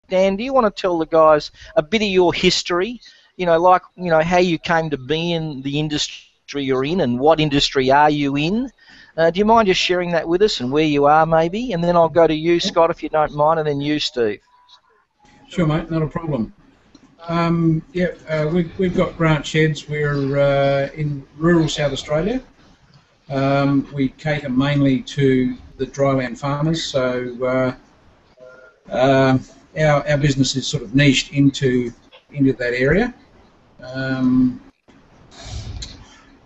Dan, do you want to tell the guys a bit of your history? Like how you came to be in the industry you're in, and what industry are you in? Do you mind just sharing that with us and where you are, maybe? And then I'll go to you, Scott, if you don't mind, and then you, Steve. Sure, mate, not a problem. We've got Grant Sheds. We're in rural South Australia. We cater mainly to the dryland farmers, so our business is sort of niched into that area.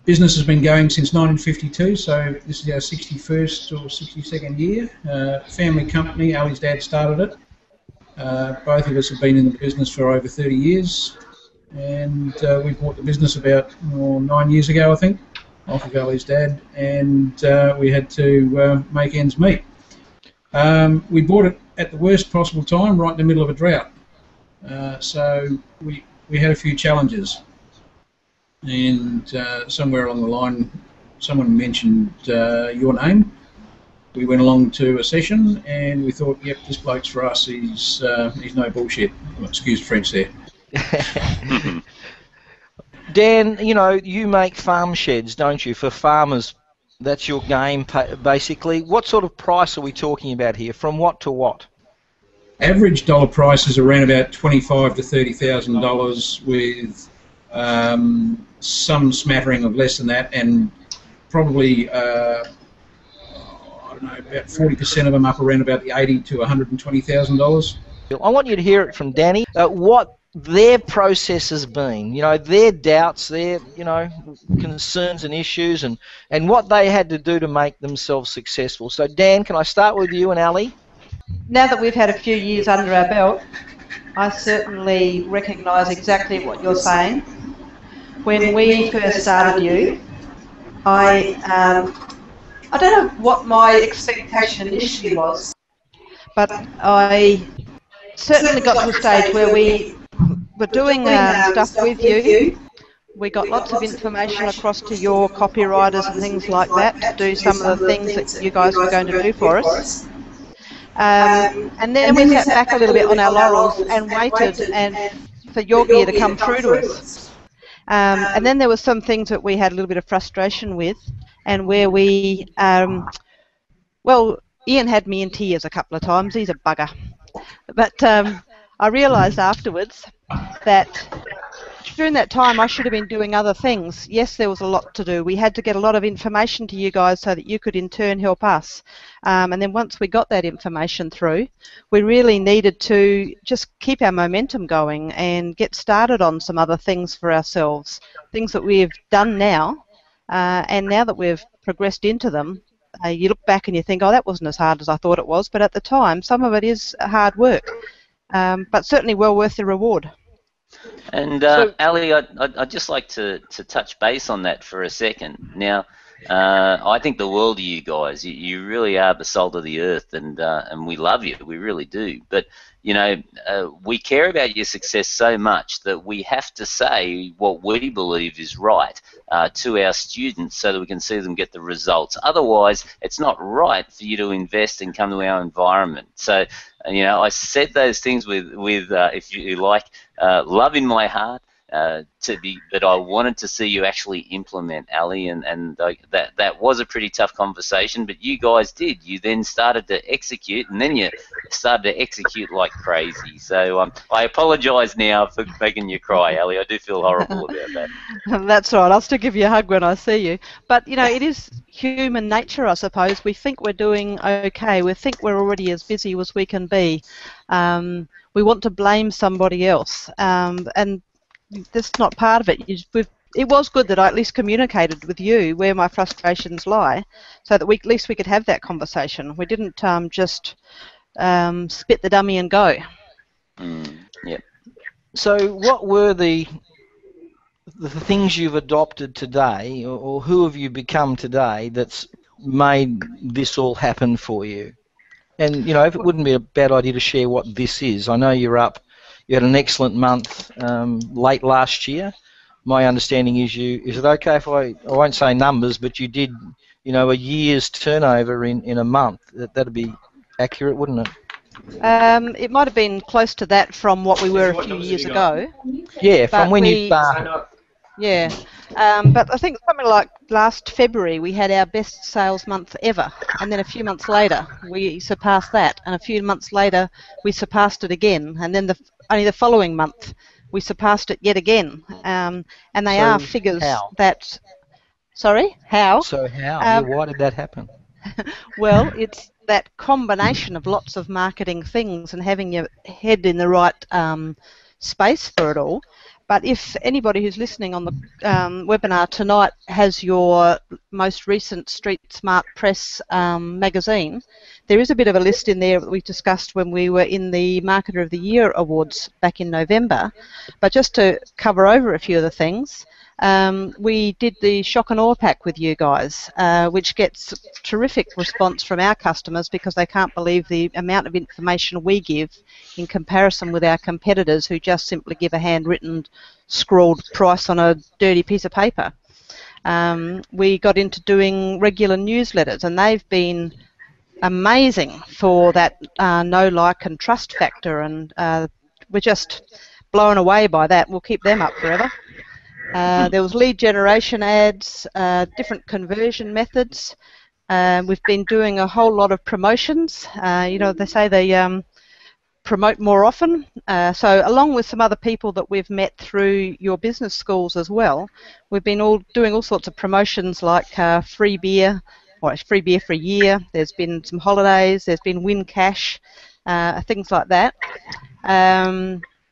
Business has been going since 1952, so this is our 61st or 62nd year. Family company. Ali's dad started it. Both of us have been in the business for over 30 years, and we bought the business about 9 years ago, I think, off of Ali's dad, and we had to make ends meet. We bought it at the worst possible time, right in the middle of a drought. So we had a few challenges, and somewhere along the line, someone mentioned your name. We went along to a session, and we thought, yep, this bloke's for us. He's no bullshit. Excuse the French there. Dan, you make farm sheds, don't you, for farmers? That's your game, basically. What sort of price are we talking about here? From what to what? Average dollar price is around about $25,000 to $30,000, with some smattering of less than that, and probably I don't know, about 40% of them up around about the $80,000 to $120,000. I want you to hear it from Danny. What their process has been, their doubts, their, concerns and issues, and what they had to do to make themselves successful. So, Dan, can I start with you and Ali? Now that we've had a few years under our belt, I certainly recognise exactly what you're saying. When we first started you, I don't know what my expectation initially was, but I certainly got to a stage where we were doing stuff with you. We got lots of information across to your copywriters and things like that to do some of the things that you guys were going to do for us. And then we sat back a little bit on our laurels and waited for your gear to come through to us. And then there were some things that we had a little bit of frustration with, and where we, Ian had me in tears a couple of times. He's a bugger. But I realised afterwards that during that time I should have been doing other things. Yes, there was a lot to do. We had to get a lot of information to you guys so that you could in turn help us. And then once we got that information through, we really needed to just keep our momentum going and get started on some other things for ourselves, things that we've done now. And now that we've progressed into them, you look back and you think, oh, that wasn't as hard as I thought it was. But at the time, some of it is hard work, but certainly well worth the reward. And Ali, I'd just like to touch base on that for a second. Now, I think the world of you guys. You really are the salt of the earth, and we love you. We really do. But we care about your success so much that we have to say what we believe is right to our students so that we can see them get the results. Otherwise, it's not right for you to invest and come to our environment. So, I said those things with if you like, love in my heart. But I wanted to see you actually implement, Ali, and that was a pretty tough conversation, but you guys did. You then started to execute, and then you started to execute like crazy. So I apologise now for making you cry, Ali. I do feel horrible about that. That's right. I'll still give you a hug when I see you. But, it is human nature, I suppose. We think we're doing okay. We think we're already as busy as we can be. We want to blame somebody else, and that's not part of it. It was good that I at least communicated with you where my frustrations lie, so that at least we could have that conversation. We didn't just spit the dummy and go. Yep. So what were the things you've adopted today, or who have you become today that's made this all happen for you? And, if it wouldn't be a bad idea to share what this is. I know you had an excellent month late last year. My understanding is is it okay if I won't say numbers, but you did, a year's turnover in a month. That'd be accurate, wouldn't it? It might have been close to that from what we were a few years ago. Yeah, from when you started. Yeah, but I think something like last February we had our best sales month ever, and then a few months later we surpassed that, and a few months later we surpassed it again, and then only the following month we surpassed it yet again. And they are figures that... Sorry, how? So how? Yeah, why did that happen? Well, it's that combination of lots of marketing things and having your head in the right space for it all. But if anybody who's listening on the webinar tonight has your most recent Streetsmart Press magazine, there is a bit of a list in there that we discussed when we were in the Marketer of the Year Awards back in November. But just to cover over a few of the things, we did the shock and awe pack with you guys, which gets terrific response from our customers because they can't believe the amount of information we give in comparison with our competitors who just simply give a handwritten scrawled price on a dirty piece of paper. We got into doing regular newsletters, and they've been amazing for that know, like and trust factor, and we're just blown away by that. We'll keep them up forever. There was lead generation ads, different conversion methods. We've been doing a whole lot of promotions. You know, they say they promote more often. So along with some other people that we've met through your business schools as well, we've been doing all sorts of promotions like free beer, or free beer for a year. There's been some holidays. There's been win cash, things like that.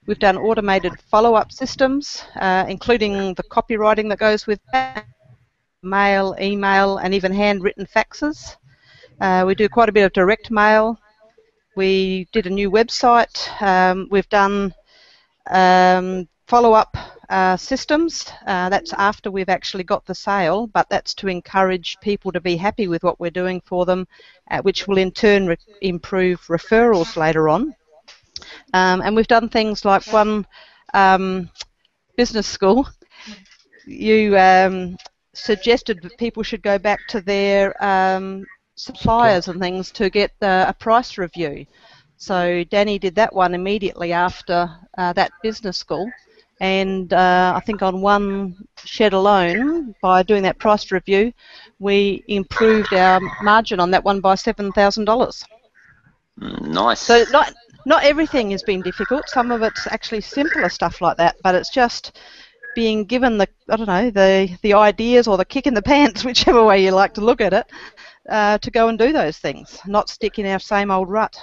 We've done automated follow-up systems, including the copywriting that goes with that, mail, email, and even handwritten faxes. We do quite a bit of direct mail. We did a new website. We've done follow-up systems. That's after we've actually got the sale, but that's to encourage people to be happy with what we're doing for them, which will in turn improve referrals later on. And we've done things like one business school. You suggested that people should go back to their suppliers and things to get a price review. So Danny did that one immediately after that business school, and I think on one shed alone, by doing that price review, we improved our margin on that one by $7,000. Nice. So not everything has been difficult. Some of it's actually simpler stuff like that, but it's just being given the, I don't know, the ideas or the kick in the pants, whichever way you like to look at it, to go and do those things, not stick in our same old rut.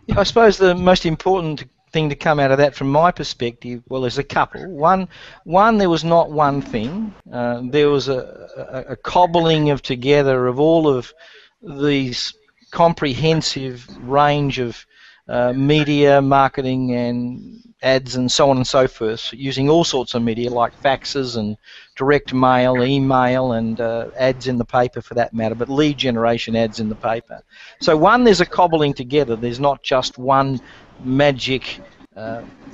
Yeah, I suppose the most important thing to come out of that from my perspective, well, there's a couple. One, there was not one thing. There was a cobbling of together of all of these comprehensive range of media, marketing and ads and so on and so forth, using all sorts of media like faxes and direct mail, email and ads in the paper for that matter, but lead generation ads in the paper. So one, there's a cobbling together. There's not just one magic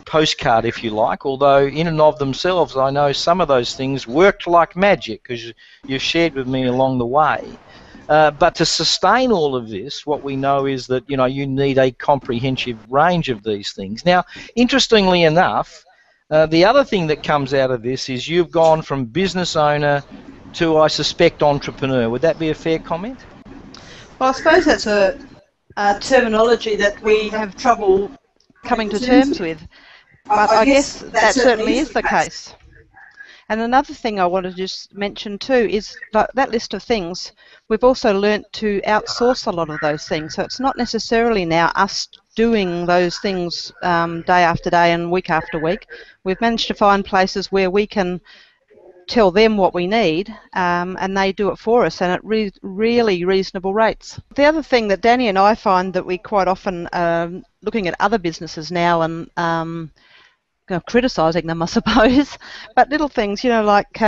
postcard, if you like, although in and of themselves I know some of those things worked like magic because you've shared with me along the way. But to sustain all of this, what we know is that you need a comprehensive range of these things. Now, interestingly enough, the other thing that comes out of this is you've gone from business owner to, I suspect, entrepreneur. Would that be a fair comment? Well, I suppose that's a terminology that we have trouble coming to terms with, but I guess that certainly is the case. And another thing I want to just mention too is that list of things, we've also learnt to outsource a lot of those things. So it's not necessarily now us doing those things day after day and week after week. We've managed to find places where we can tell them what we need and they do it for us and at really reasonable rates. The other thing that Danny and I find that we quite often looking at other businesses now and criticising them, I suppose, but little things, like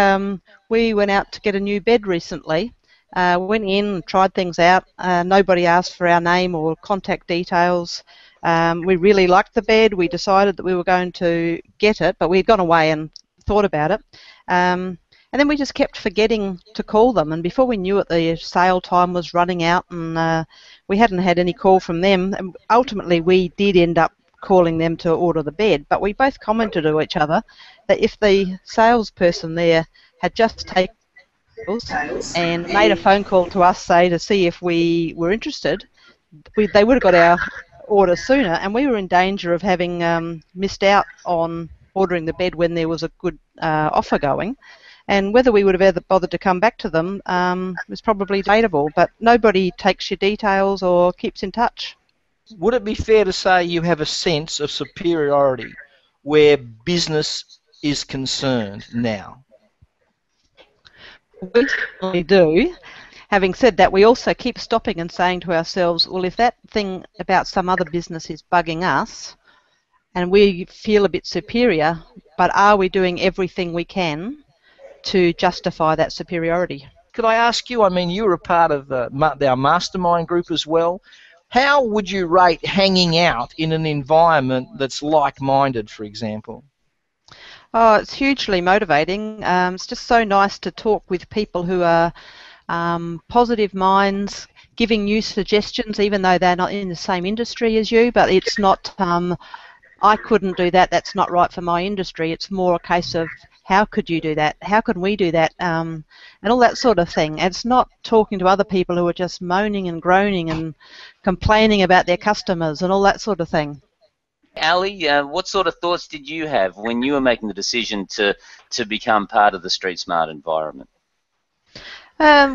we went out to get a new bed recently, went in, tried things out, nobody asked for our name or contact details. We really liked the bed, we decided that we were going to get it, but we'd gone away and thought about it. And And then we just kept forgetting to call them, and before we knew it, the sale time was running out, and we hadn't had any call from them. And ultimately, we did end up calling them to order the bed, but we both commented to each other that if the salesperson there had just taken and made a phone call to us, say, to see if we were interested, they would have got our order sooner, and we were in danger of having missed out on ordering the bed when there was a good offer going. And whether we would have ever bothered to come back to them was probably debatable, but nobody takes your details or keeps in touch. Would it be fair to say you have a sense of superiority where business is concerned now? We certainly do. Having said that, we also keep stopping and saying to ourselves, well, if that thing about some other business is bugging us and we feel a bit superior, but are we doing everything we can to justify that superiority? Could I ask you, I mean, you were a part of our mastermind group as well. How would you rate hanging out in an environment that's like-minded, for example? Oh, it's hugely motivating. It's just so nice to talk with people who are positive minds, giving you suggestions, even though they're not in the same industry as you, but it's not, I couldn't do that, that's not right for my industry. It's more a case of, how could you do that? How can we do that? And all that sort of thing. It's not talking to other people who are just moaning and groaning and complaining about their customers and all that sort of thing. Ali, what sort of thoughts did you have when you were making the decision to become part of the Streetsmart environment?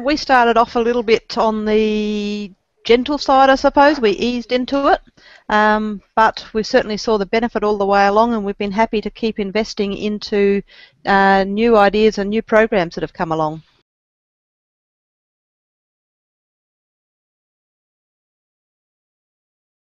We started off a little bit on the gentle side, I suppose. We eased into it, but we certainly saw the benefit all the way along, and we've been happy to keep investing into new ideas and new programs that have come along.